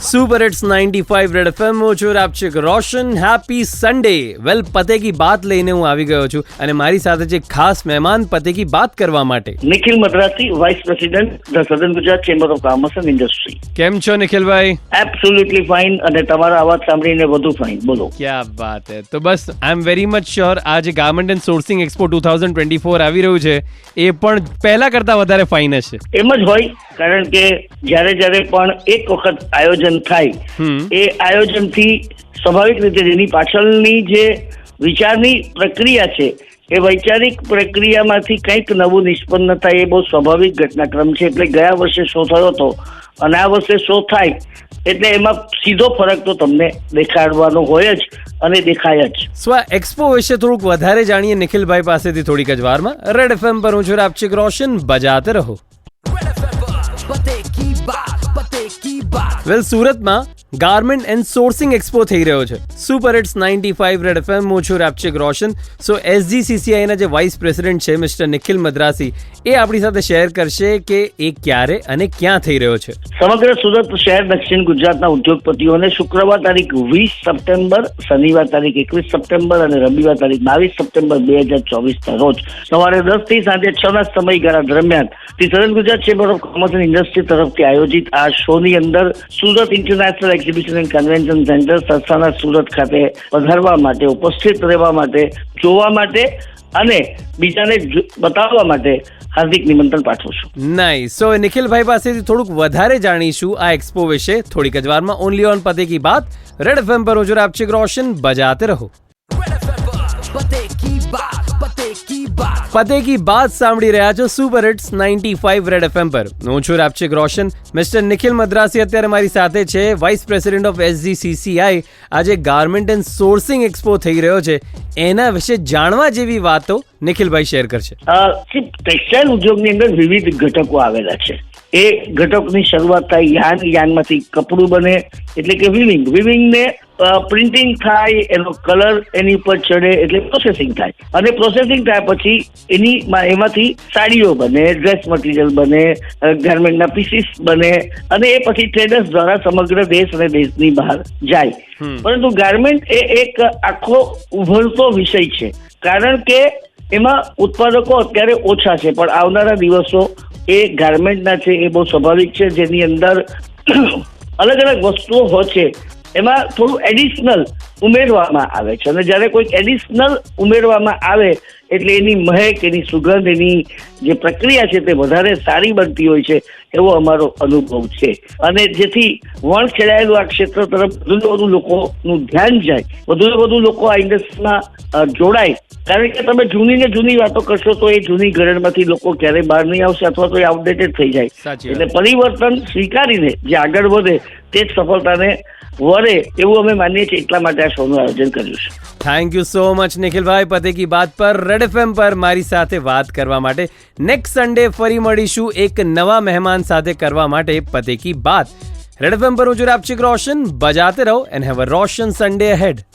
Super hits 95 red FM છું આપચિક રોશન happy Sunday વેલ પતે કી બાત લઈને હું આવી ગયો છું અને મારી સાથે જે ખાસ મહેમાન પતે કી બાત કરવા માટે Nikhil Madrasi vice president the southern Gujarat chamber of commerce and industry. કેમ છો નિખિલભાઈ? એબ્સોલ્યુટલી ફાઇન અને તમારો અવાજ સાંભળીને વધુ ફાઇન. બોલો. ક્યા બાત હે. તો બસ આઈ એમ વેરી મચ શ્યોર આજે ગાર્મેન્ટ એન્ડ સોર્સિંગ એક્સપો 2024 આવી રહ્યું છે એ પણ પહેલા કરતા વધારે ફાઇન હશે. એમ જ હોય કારણ કે જ્યારે પણ એક વખત આયોજન થાય એ આયોજનથી સ્વાભાવિક રીતે એની પાછળની જે વિચારની પ્રક્રિયા છે એ વૈચારિક પ્રક્રિયામાંથી કંઈક નવું નિષ્પન્ન થાય એ બહુ સ્વાભાવિક ઘટનાક્રમ છે. એટલે ગયા વર્ષે શો થયો હતો અને આ વર્ષે શો થાય એટલે એમાં સીધો ફરક તો તમને દેખાડવાનો હોય જ અને દેખાય જ. સો આ એક્સપો વિશે થોડુંક વધારે જાણીએ નિખિલભાઈ પાસેથી થોડીક જ વારમાં. રેડ એફએમ પર હું છું આપચિક રોશન, બજાતે રહો. વેલ સુરતમાં ગાર્મેન્ટ એન્ડ સોર્સિંગ એક્સપો થઈ રહ્યો છે. સુપર હિટ્સ 95 રેડ એફએમ હું છું આપચિક રોશન. સો SGCCI ના જે વાઇસ પ્રેસિડેન્ટ છે મિસ્ટર નિખિલ મદ્રાસી એ આપણી સાથે શેર કરશે કે એ ક્યારે અને ક્યાં થઈ રહ્યો છે. સમગ્ર સુરત શહેર દક્ષિણ ગુજરાતના ઉદ્યોગપતિઓને શુક્રવાર તારીખ 20 સપ્ટેમ્બર, શનિવાર તારીખ 21 સપ્ટેમ્બર અને રવિવાર તારીખ 22 સપ્ટેમ્બર 2024 રોજ સવારે 10 થી સાંજે 6 ના સમયગાળા દરમિયાન the southern Gujarat chamber of commerce and industry તરફથી આયોજિત આ શોની અંદર Surat international exhibition and convention centre સંસ્થાના સુરત ખાતે પધારવા માટે, ઉપસ્થિત રહેવા માટે, જોવા માટે અને બીજાને બતાવવા માટે હાર્દિક નિમંત્રણ પાઠવું છું. નાઈસ. સો નિખિલભાઈ પાસેથી થોડુંક વધારે જાણીશું આ એક્સપો વિશે થોડીક જ વારમાં. ઓનલી ઓન પતે કી બાત. રેડ એફએમ પર હું છું આપચિક રોશન, બજાતે રહો. પતે કી બાત સાંભળી રહ્યા છો સુપર હિટ્સ 95 રેડ એફએમ પર. હું છું આપચિક રોશન. મિસ્ટર નિખિલ મદ્રાસી અત્યારે મારી સાથે છે, વાઇસ પ્રેસિડેન્ટ ઓફ SGCCI. આજે ગાર્મેન્ટ એન્ડ સોર્સિંગ એક્સપો થઈ રહ્યો છે એના વિશે જાણવા જેવી વાતો નિખિલભાઈ શેર કરશે. ટેક્સટાઇલ ઉદ્યોગની અંદર વિવિધ ઘટકો આવેલા છે. એ ઘટકની શરૂઆત થાય યાનમાંથી કપડું બને એટલે કે વિવિંગ ને પ્રિન્ટિંગ થાય, એનો કલર એની ઉપર ચડે એટલે પ્રોસેસિંગ થાય અને પ્રોસેસિંગ થયા પછી એમાંથી સાડીઓ બને, ડ્રેસ મટીરિયલ બને, ગાર્મેન્ટના પીસીસ બને અને એ પછી ટ્રેડર્સ દ્વારા સમગ્ર દેશ અને દેશની બહાર જાય. પરંતુ ગાર્મેન્ટ એ એક આખો ઉભરતો વિષય છે કારણ કે એમાં ઉત્પાદકો અત્યારે ઓછા છે પણ આવનારા દિવસો એ ગાર્મેન્ટના છે એ બહુ સ્વાભાવિક છે. જેની અંદર અલગ અલગ વસ્તુઓ હોય છે એમાં થોડું એડિશનલ ઉમેરવામાં આવે છે અને જ્યારે કોઈક એડિશનલ ઉમેરવામાં આવે એટલે એની મહેક, એની સુગંધ, એની જે પ્રક્રિયા છે તે વધારે સારી બનતી હોય છે એવો અમારો અનુભવ છે. અને જેથી વણ ખેડાયેલું આ ક્ષેત્ર તરફ વધુ લોકોનું ધ્યાન જાય, વધુ લોકો આ ઇન્ડસ્ટ્રીમાં જોડાય. કારણ કે તમે જૂની વાતો કરશો તો એ જૂની ઘરેણમાંથી લોકો ક્યારેય બહાર નહીં આવશે અથવા તો એ આઉટડેટેડ થઈ જાય. એટલે પરિવર્તન સ્વીકારીને જે આગળ વધે તે જ સફળતાને વરે એવું અમે માનીએ છીએ. એટલા માટે આ શોનું આયોજન કર્યું છે. થેન્ક યુ સો મચ નિખિલભાઈ પતે કી બાત પર રેડ એફએમ પર મારી સાથે વાત કરવા માટે. નેક્સ્ટ સન્ડે ફરી મળીશું એક નવા મહેમાન સાથે કરવા માટે પતે કી બાત. રેડ એફએમ પર હું છું આપચિક રોશન, બજાતે રહો and have a Roshan Sunday ahead.